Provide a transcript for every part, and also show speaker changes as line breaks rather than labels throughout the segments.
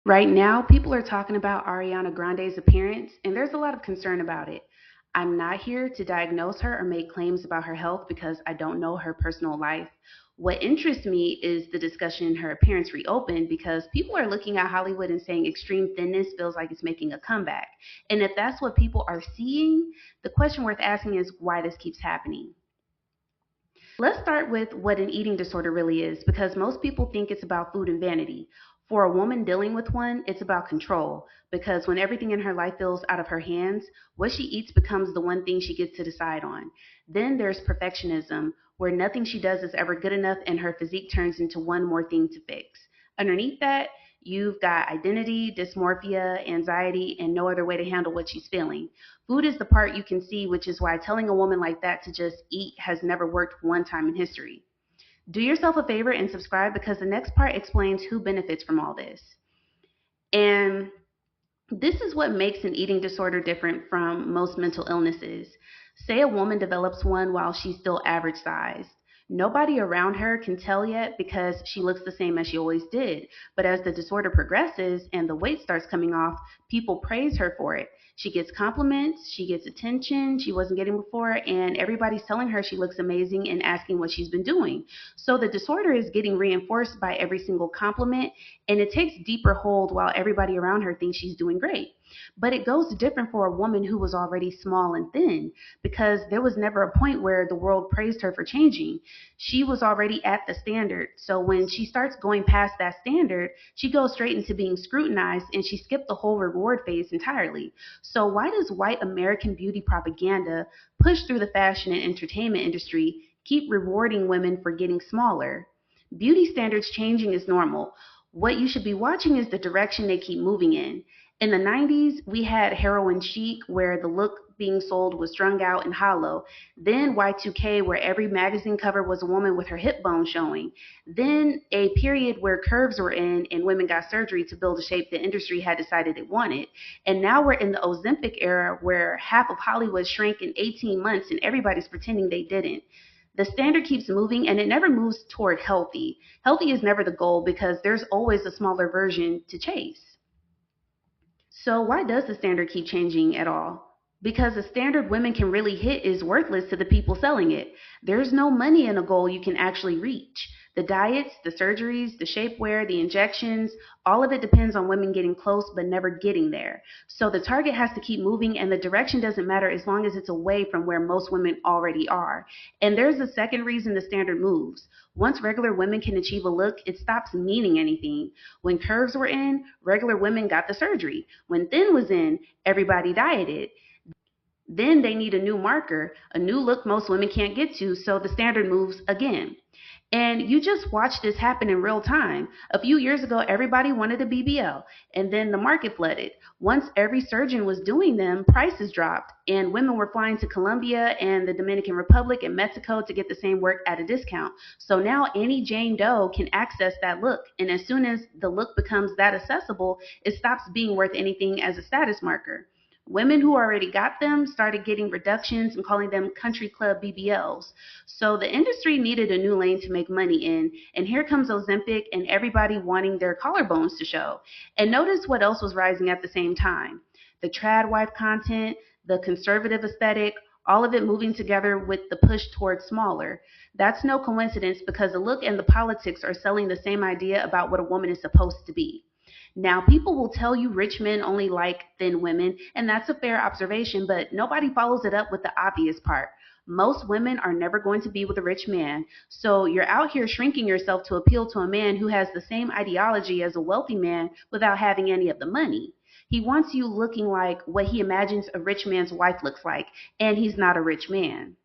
Right now, people are talking about Ariana Grande's appearance, and there's a lot of concern about it. I'm not here to diagnose her or make claims about her health because I don't know her personal life. What interests me is the discussion her appearance reopened because people are looking at Hollywood and saying extreme thinness feels like it's making a comeback. And if that's what people are seeing, the question worth asking is why this keeps happening. Let's start with what an eating disorder really is because most people think it's about food and vanity. For a woman dealing with one, it's about control because when everything in her life feels out of her hands, what she eats becomes the one thing she gets to decide on. Then there's perfectionism, where nothing she does is ever good enough and her physique turns into one more thing to fix. Underneath that, you've got identity, dysmorphia, anxiety, and no other way to handle what she's feeling. Food is the part you can see, which is why telling a woman like that to just eat has never worked one time in history. Do yourself a favor and subscribe because the next part explains who benefits from all this. And this is what makes an eating disorder different from most mental illnesses. Say a woman develops one while she's still average sized. Nobody around her can tell yet because she looks the same as she always did. But as the disorder progresses and the weight starts coming off, people praise her for it. She gets compliments, she gets attention she wasn't getting before, and everybody's telling her she looks amazing and asking what she's been doing. So the disorder is getting reinforced by every single compliment, and it takes deeper hold while everybody around her thinks she's doing great. But it goes different for a woman who was already small and thin because there was never a point where the world praised her for changing. She was already at the standard. So when she starts going past that standard, she goes straight into being scrutinized and she skipped the whole reward phase entirely. So why does white American beauty propaganda push through the fashion and entertainment industry keep rewarding women for getting smaller? Beauty standards changing is normal. What you should be watching is the direction they keep moving in. In the 90s, we had heroin chic, where the look being sold was strung out and hollow. Then Y2K, where every magazine cover was a woman with her hip bone showing. Then a period where curves were in and women got surgery to build a shape the industry had decided it wanted. And now we're in the Ozempic era, where half of Hollywood shrank in 18 months and everybody's pretending they didn't. The standard keeps moving and it never moves toward healthy. Healthy is never the goal because there's always a smaller version to chase. So why does the standard keep changing at all? Because the standard women can really hit is worthless to the people selling it. There's no money in a goal you can actually reach. The diets, the surgeries, the shapewear, the injections, all of it depends on women getting close but never getting there. So the target has to keep moving and the direction doesn't matter as long as it's away from where most women already are. And there's a second reason the standard moves. Once regular women can achieve a look, it stops meaning anything. When curves were in, regular women got the surgery. When thin was in, everybody dieted. Then they need a new marker, a new look most women can't get to, so the standard moves again. And you just watch this happen in real time. A few years ago, everybody wanted a BBL, and then the market flooded. Once every surgeon was doing them, prices dropped, and women were flying to Colombia and the Dominican Republic and Mexico to get the same work at a discount. So now any Jane Doe can access that look, and as soon as the look becomes that accessible, it stops being worth anything as a status marker. Women who already got them started getting reductions and calling them country club BBLs. So the industry needed a new lane to make money in, and here comes Ozempic and everybody wanting their collarbones to show. And notice what else was rising at the same time. The trad wife content, the conservative aesthetic, all of it moving together with the push towards smaller. That's no coincidence because the look and the politics are selling the same idea about what a woman is supposed to be. Now, people will tell you rich men only like thin women, and that's a fair observation, but nobody follows it up with the obvious part. Most women are never going to be with a rich man, so you're out here shrinking yourself to appeal to a man who has the same ideology as a wealthy man without having any of the money. He wants you looking like what he imagines a rich man's wife looks like, and he's not a rich man.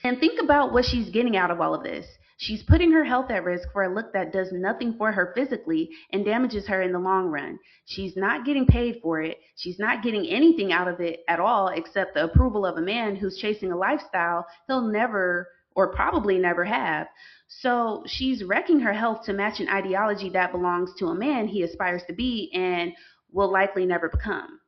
And think about what she's getting out of all of this. She's putting her health at risk for a look that does nothing for her physically and damages her in the long run. She's not getting paid for it. She's not getting anything out of it at all except the approval of a man who's chasing a lifestyle he'll never or probably never have. So she's wrecking her health to match an ideology that belongs to a man he aspires to be and will likely never become.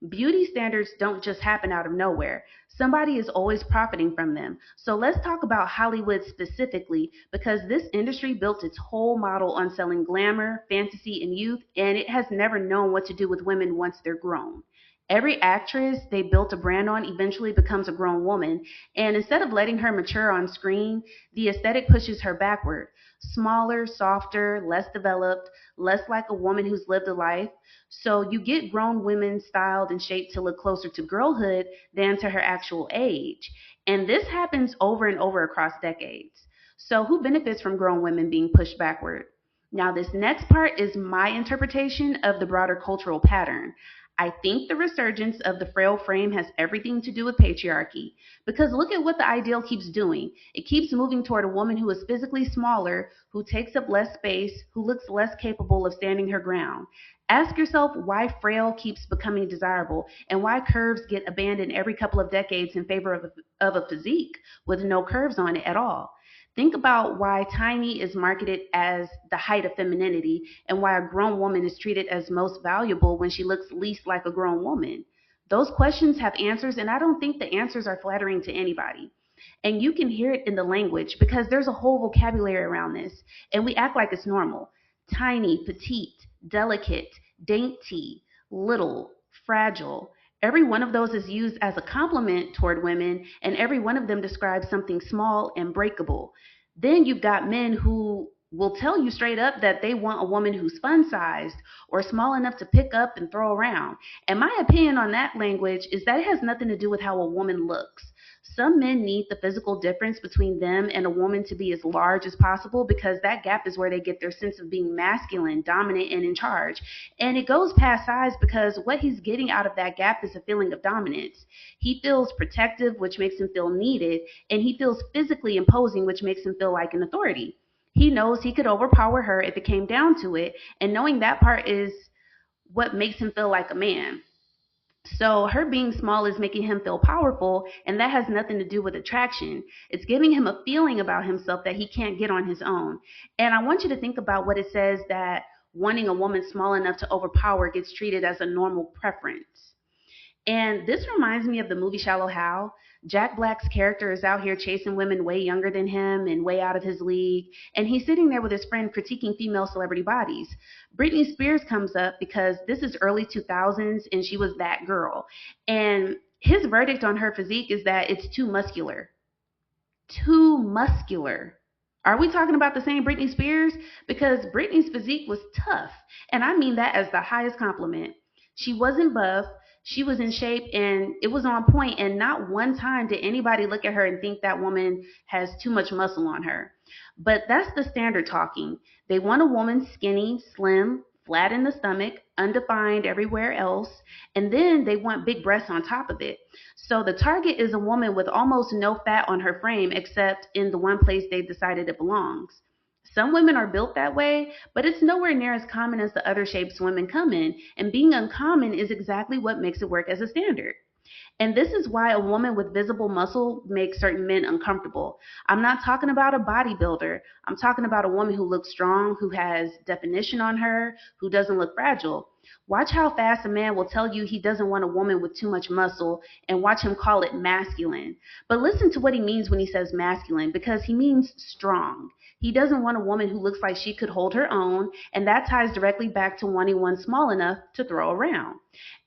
Beauty standards don't just happen out of nowhere. Somebody is always profiting from them. So let's talk about Hollywood specifically because this industry built its whole model on selling glamour, fantasy, and youth, and it has never known what to do with women once they're grown. Every actress they built a brand on eventually becomes a grown woman, and instead of letting her mature on screen, the aesthetic pushes her backward. Smaller, softer, less developed, less like a woman who's lived a life. So you get grown women styled and shaped to look closer to girlhood than to her actual age. And this happens over and over across decades. So who benefits from grown women being pushed backward? Now, this next part is my interpretation of the broader cultural pattern. I think the resurgence of the frail frame has everything to do with patriarchy. Because look at what the ideal keeps doing. It keeps moving toward a woman who is physically smaller, who takes up less space, who looks less capable of standing her ground. Ask yourself why frail keeps becoming desirable and why curves get abandoned every couple of decades in favor of a physique with no curves on it at all. Think about why tiny is marketed as the height of femininity and why a grown woman is treated as most valuable when she looks least like a grown woman. Those questions have answers, and I don't think the answers are flattering to anybody. And you can hear it in the language because there's a whole vocabulary around this, and we act like it's normal. Tiny, petite, delicate, dainty, little, fragile. Every one of those is used as a compliment toward women, and every one of them describes something small and breakable. Then you've got men who will tell you straight up that they want a woman who's fun sized or small enough to pick up and throw around. And my opinion on that language is that it has nothing to do with how a woman looks. Some men need the physical difference between them and a woman to be as large as possible because that gap is where they get their sense of being masculine, dominant, and in charge. And it goes past size because what he's getting out of that gap is a feeling of dominance. He feels protective, which makes him feel needed, and he feels physically imposing, which makes him feel like an authority. He knows he could overpower her if it came down to it, and knowing that part is what makes him feel like a man. So her being small is making him feel powerful, and that has nothing to do with attraction. It's giving him a feeling about himself that he can't get on his own. And I want you to think about what it says that wanting a woman small enough to overpower gets treated as a normal preference. And this reminds me of the movie Shallow Hal. Jack Black's character is out here chasing women way younger than him and way out of his league. And he's sitting there with his friend critiquing female celebrity bodies. Britney Spears comes up because this is early 2000s and she was that girl. And his verdict on her physique is that it's too muscular. Too muscular. Are we talking about the same Britney Spears? Because Britney's physique was tough. And I mean that as the highest compliment. She wasn't buff, she was in shape, and it was on point, and not one time did anybody look at her and think that woman has too much muscle on her. But that's the standard talking. They want a woman skinny, slim, flat in the stomach, undefined everywhere else, and then they want big breasts on top of it. So the target is a woman with almost no fat on her frame except in the one place they've decided it belongs. Some women are built that way, but it's nowhere near as common as the other shapes women come in, and being uncommon is exactly what makes it work as a standard. And this is why a woman with visible muscle makes certain men uncomfortable. I'm not talking about a bodybuilder. I'm talking about a woman who looks strong, who has definition on her, who doesn't look fragile. Watch how fast a man will tell you he doesn't want a woman with too much muscle and watch him call it masculine. But listen to what he means when he says masculine because he means strong. He doesn't want a woman who looks like she could hold her own, and that ties directly back to wanting one small enough to throw around.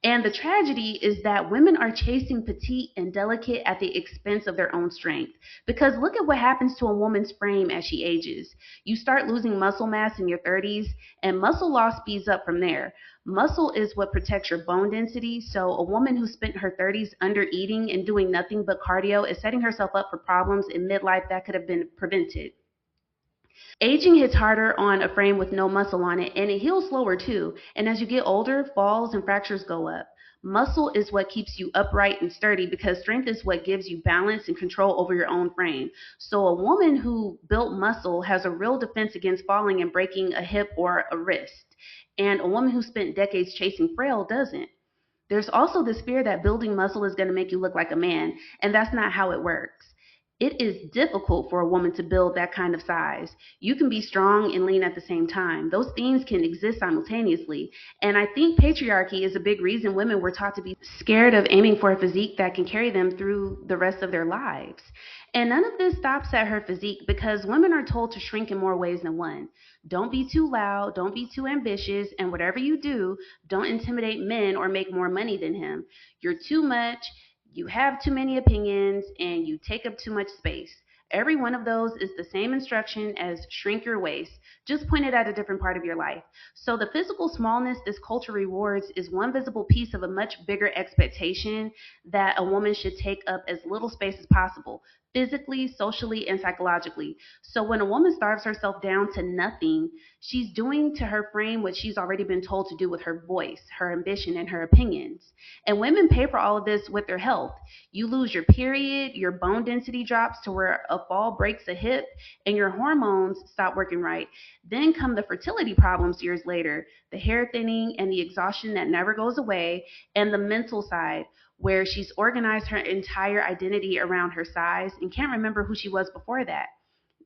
And the tragedy is that women are chasing petite and delicate at the expense of their own strength. Because look at what happens to a woman's frame as she ages. You start losing muscle mass in your 30s, and muscle loss speeds up from there. Muscle is what protects your bone density, so a woman who spent her 30s under eating and doing nothing but cardio is setting herself up for problems in midlife that could have been prevented. Aging hits harder on a frame with no muscle on it, and it heals slower too. And as you get older, falls and fractures go up. Muscle is what keeps you upright and sturdy because strength is what gives you balance and control over your own frame. So a woman who built muscle has a real defense against falling and breaking a hip or a wrist. And a woman who spent decades chasing frail doesn't. There's also this fear that building muscle is going to make you look like a man, and that's not how it works. It is difficult for a woman to build that kind of size. You can be strong and lean at the same time. Those things can exist simultaneously. And I think patriarchy is a big reason women were taught to be scared of aiming for a physique that can carry them through the rest of their lives. And none of this stops at her physique because women are told to shrink in more ways than one. Don't be too loud, don't be too ambitious, and whatever you do, don't intimidate men or make more money than him. You're too much, you have too many opinions, and you take up too much space. Every one of those is the same instruction as shrink your waist, just pointed at a different part of your life. So, the physical smallness this culture rewards is one visible piece of a much bigger expectation that a woman should take up as little space as possible, physically, socially, and psychologically. So, when a woman starves herself down to nothing, she's doing to her frame what she's already been told to do with her voice, her ambition, and her opinions. And women pay for all of this with their health. You lose your period, your bone density drops to where a fall breaks a hip, and your hormones stop working right. Then come the fertility problems years later, the hair thinning and the exhaustion that never goes away, and the mental side, where she's organized her entire identity around her size and can't remember who she was before that.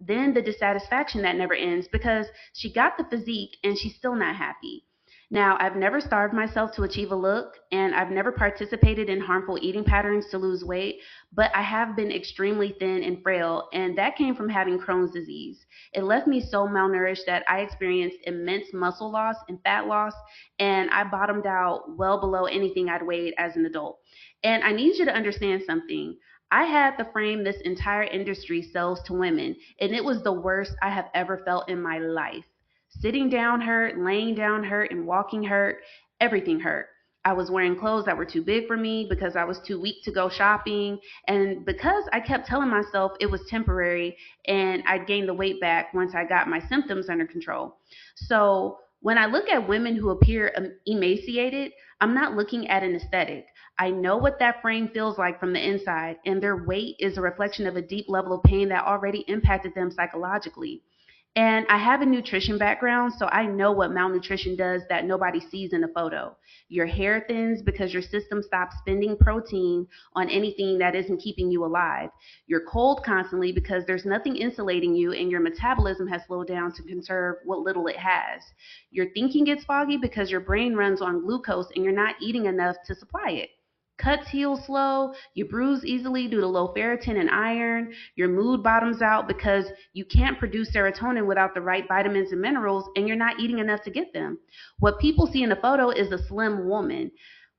Then the dissatisfaction that never ends because she got the physique and she's still not happy. Now, I've never starved myself to achieve a look, and I've never participated in harmful eating patterns to lose weight, but I have been extremely thin and frail, and that came from having Crohn's disease. It left me so malnourished that I experienced immense muscle loss and fat loss, and I bottomed out well below anything I'd weighed as an adult. And I need you to understand something. I had the frame this entire industry sells to women, and it was the worst I have ever felt in my life. Sitting down hurt, laying down hurt, and walking hurt. Everything hurt. I was wearing clothes that were too big for me because I was too weak to go shopping. And because I kept telling myself it was temporary and I'd gain the weight back once I got my symptoms under control. So when I look at women who appear emaciated, I'm not looking at an aesthetic. I know what that frame feels like from the inside, and their weight is a reflection of a deep level of pain that already impacted them psychologically. And I have a nutrition background, so I know what malnutrition does that nobody sees in a photo. Your hair thins because your system stops spending protein on anything that isn't keeping you alive. You're cold constantly because there's nothing insulating you, and your metabolism has slowed down to conserve what little it has. Your thinking gets foggy because your brain runs on glucose and you're not eating enough to supply it. Cuts heal slow, you bruise easily due to low ferritin and iron, your mood bottoms out because you can't produce serotonin without the right vitamins and minerals, and you're not eating enough to get them. What people see in a photo is a slim woman.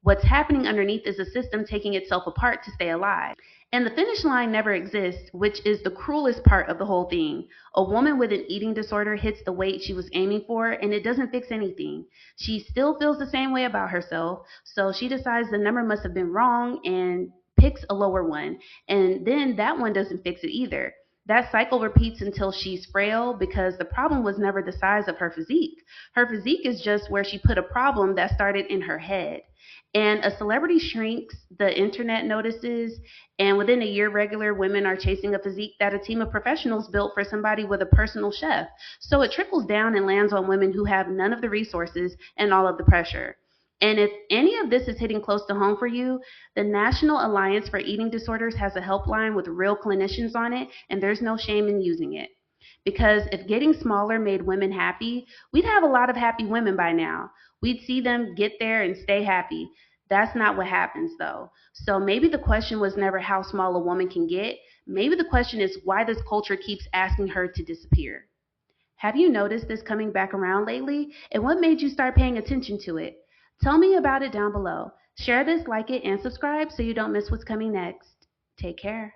What's happening underneath is a system taking itself apart to stay alive. And the finish line never exists, which is the cruelest part of the whole thing. A woman with an eating disorder hits the weight she was aiming for, and it doesn't fix anything. She still feels the same way about herself, so she decides the number must have been wrong and picks a lower one. And then that one doesn't fix it either. That cycle repeats until she's frail because the problem was never the size of her physique. Her physique is just where she put a problem that started in her head. And a celebrity shrinks, the internet notices, and within a year, regular women are chasing a physique that a team of professionals built for somebody with a personal chef. So it trickles down and lands on women who have none of the resources and all of the pressure. And if any of this is hitting close to home for you, the National Alliance for Eating Disorders has a helpline with real clinicians on it, and there's no shame in using it. Because if getting smaller made women happy, we'd have a lot of happy women by now. We'd see them get there and stay happy. That's not what happens though. So maybe the question was never how small a woman can get. Maybe the question is why this culture keeps asking her to disappear. Have you noticed this coming back around lately? And what made you start paying attention to it? Tell me about it down below. Share this, like it, and subscribe so you don't miss what's coming next. Take care.